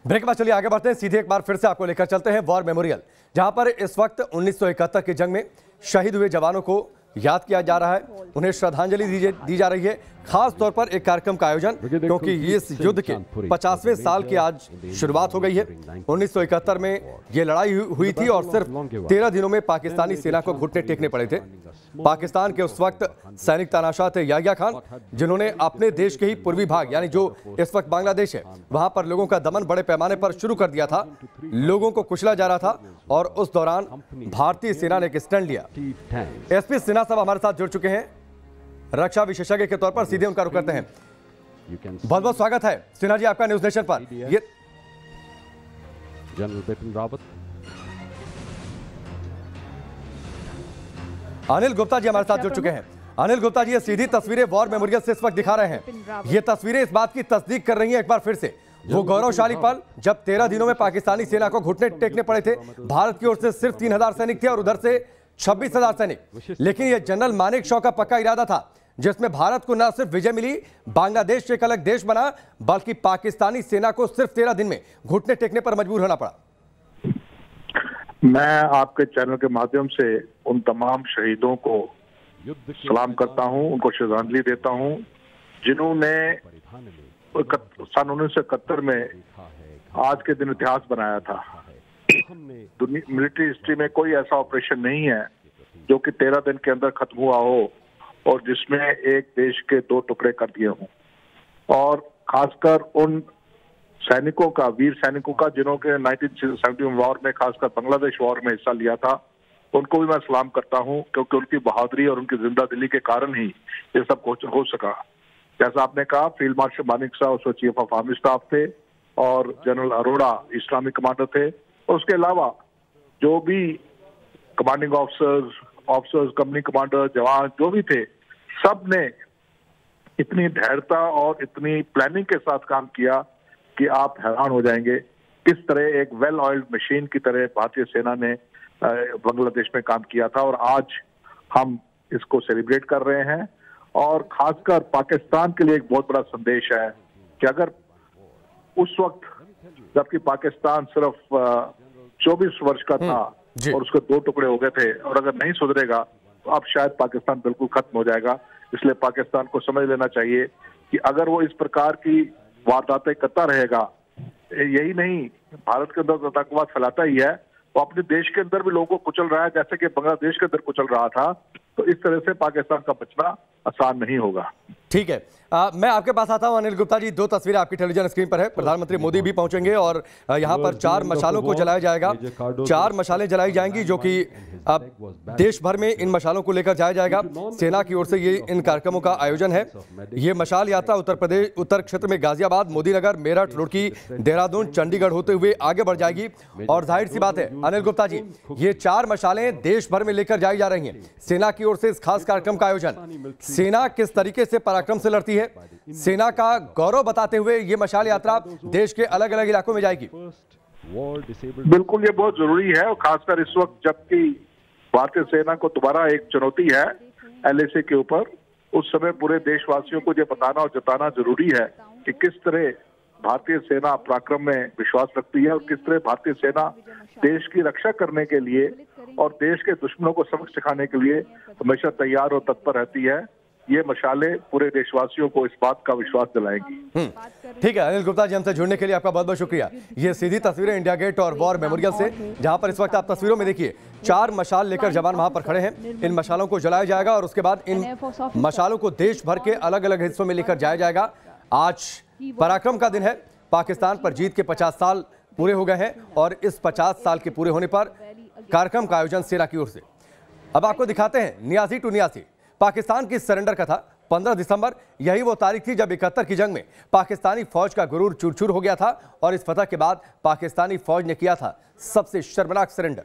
Break के बाद चलिए आगे बढ़ते हैं। सीधे एक बार फिर से आपको लेकर चलते हैं वॉर मेमोरियल, जहां पर इस वक्त 1971 की जंग में शहीद हुए जवानों को याद किया जा रहा है, उन्हें श्रद्धांजलि दी जा रही है। खास तौर पर एक कार्यक्रम का आयोजन, क्योंकि इस युद्ध के 50वें साल की आज शुरुआत हो गई है। 1971 में ये लड़ाई हुई थी और सिर्फ 13 दिनों में पाकिस्तानी सेना को घुटने टेकने पड़े थे। पाकिस्तान के उस वक्त सैनिक तानाशाह थे याहिया खान, जिन्होंने अपने देश के ही पूर्वी भाग यानी जो इस वक्त बांग्लादेश है, वहां पर लोगों का दमन बड़े पैमाने पर शुरू कर दिया था। लोगों को कुचला जा रहा था और उस दौरान भारतीय सेना ने एक स्टैंड लिया। एसपी सिन्हा साहब हमारे साथ जुड़ चुके हैं, रक्षा विशेषज्ञ के तौर पर। सीधे उनका रुख करते हैं। बहुत बहुत स्वागत है सिन्हा जी आपका न्यूज नेशन पर। ये जनरल बिपिन रावत, अनिल गुप्ता जी हमारे साथ जुड़ चुके हैं। अनिल गुप्ता जी, ये सीधी तस्वीरें वॉर मेमोरियल से इस वक्त दिखा रहे हैं। ये तस्वीरें इस बात की तस्दीक कर रही हैं एक बार फिर से वो गौरवशाली पल जब 13 दिनों में पाकिस्तानी सेना को घुटने टेकने पड़े थे। भारत की ओर से सिर्फ 3000 सैनिक थे और उधर से 26,000 सैनिक। लेकिन यह जनरल मानेकशॉ का पक्का इरादा था, जिसमें भारत को न सिर्फ विजय मिली, बांग्लादेश एक अलग देश बना, बल्कि पाकिस्तानी सेना को सिर्फ 13 दिन में घुटने टेकने पर मजबूर होना पड़ा। मैं आपके चैनल के माध्यम से उन तमाम शहीदों को सलाम करता हूं, उनको श्रद्धांजलि देता हूं, जिन्होंने सन 1971 में आज के दिन इतिहास बनाया था। मिलिट्री हिस्ट्री में कोई ऐसा ऑपरेशन नहीं है जो कि 13 दिन के अंदर खत्म हुआ हो और जिसमें एक देश के 2 टुकड़े कर दिए हों। और खासकर उन सैनिकों का, वीर सैनिकों का, जिन्होंने 1970 वॉर में, खासकर बांग्लादेश वॉर में हिस्सा लिया था, उनको भी मैं सलाम करता हूं, क्योंकि उनकी बहादुरी और उनकी जिंदा दिली के कारण ही ये सब हो सका। जैसा आपने कहा, फील्ड मार्शल मानेकशॉ उसमें चीफ ऑफ आर्मी स्टाफ थे और जनरल अरोड़ा इस्लामिक कमांडर थे। और उसके अलावा जो भी कमांडिंग ऑफिसर्स, कंपनी कमांडर, जवान जो भी थे, सब ने इतनी धैर्यता और इतनी प्लानिंग के साथ काम किया कि आप हैरान हो जाएंगे किस तरह एक वेल ऑयल्ड मशीन की तरह भारतीय सेना ने बांग्लादेश में काम किया था। और आज हम इसको सेलिब्रेट कर रहे हैं। और खासकर पाकिस्तान के लिए एक बहुत बड़ा संदेश है कि अगर उस वक्त, जबकि पाकिस्तान सिर्फ 24 वर्ष का था और उसके 2 टुकड़े हो गए थे, और अगर नहीं सुधरेगा तो अब शायद पाकिस्तान बिल्कुल खत्म हो जाएगा। इसलिए पाकिस्तान को समझ लेना चाहिए कि अगर वो इस प्रकार की वारदातें करता रहेगा, यही नहीं भारत के अंदर आतंकवाद फैलाता ही है, वो अपने देश के अंदर भी लोगों को कुचल रहा है, जैसे कि बांग्लादेश के अंदर कुचल रहा था। तो इस तरह से पाकिस्तान का बचना आसान नहीं होगा। ठीक है, मैं आपके पास आता हूं अनिल गुप्ता जी। 2 तस्वीरें आपकी टेलीविजन स्क्रीन पर है। प्रधानमंत्री मोदी भी पहुंचेंगे और यहां पर 4 मशालों को जलाया जाएगा। 4 मशालें जलाई जाएंगी, जो कि अब देश भर में इन मशालों को लेकर जाया जाएगा। सेना की ओर से ये इन कार्यक्रमों का आयोजन है। ये मशाल यात्रा उत्तर क्षेत्र में गाजियाबाद, मोदीनगर, मेरठ, रुड़की, देहरादून, चंडीगढ़ होते हुए आगे बढ़ जाएगी। और जाहिर सी बात है अनिल गुप्ता जी, ये 4 मशालें देश भर में लेकर जाई जा रही हैं। सेना की ओर से इस खास कार्यक्रम का आयोजन, सेना किस तरीके से पराक्रम से लड़ती है, सेना का गौरव बताते हुए ये मशाल यात्रा देश के अलग अलग इलाकों में जाएगी। बिल्कुल, ये बहुत जरूरी है। और खासकर इस वक्त जबकि भारतीय सेना को दोबारा एक चुनौती है LAC के ऊपर, उस समय पूरे देशवासियों को ये बताना और जताना जरूरी है कि किस तरह भारतीय सेना पराक्रम में विश्वास रखती है और किस तरह भारतीय सेना देश की रक्षा करने के लिए और देश के दुश्मनों को सबक सिखाने के लिए हमेशा तैयार और तत्पर रहती है। ये मशालें पूरे देशवासियों को इस बात का विश्वास दिलाएंगी। ठीक है अनिल गुप्ता जी, हमसे जुड़ने के लिए आपका बहुत बहुत शुक्रिया। ये सीधी तस्वीरें इंडिया गेट और वॉर मेमोरियल से, जहां पर इस वक्त आप तस्वीरों में देखिए 4 मशाल लेकर जवान वहां पर खड़े हैं। इन मशालों को जलाया जाएगा और उसके बाद इन मशालों को देश भर के अलग अलग हिस्सों में लेकर जाया जाएगा। आज पराक्रम का दिन है। पाकिस्तान पर जीत के 50 साल पूरे हो गए हैं और इस 50 साल के पूरे होने पर कार्यक्रम का आयोजन सेना की ओर से। अब आपको दिखाते हैं नियासी टू नियासी, पाकिस्तान की सरेंडर कथा। 15 दिसंबर, यही वो तारीख थी जब 71 की जंग में पाकिस्तानी फौज का गुरूर चूर-चूर हो गया था और इस फतह के बाद पाकिस्तानी फौज ने किया था सबसे शर्मनाक सरेंडर।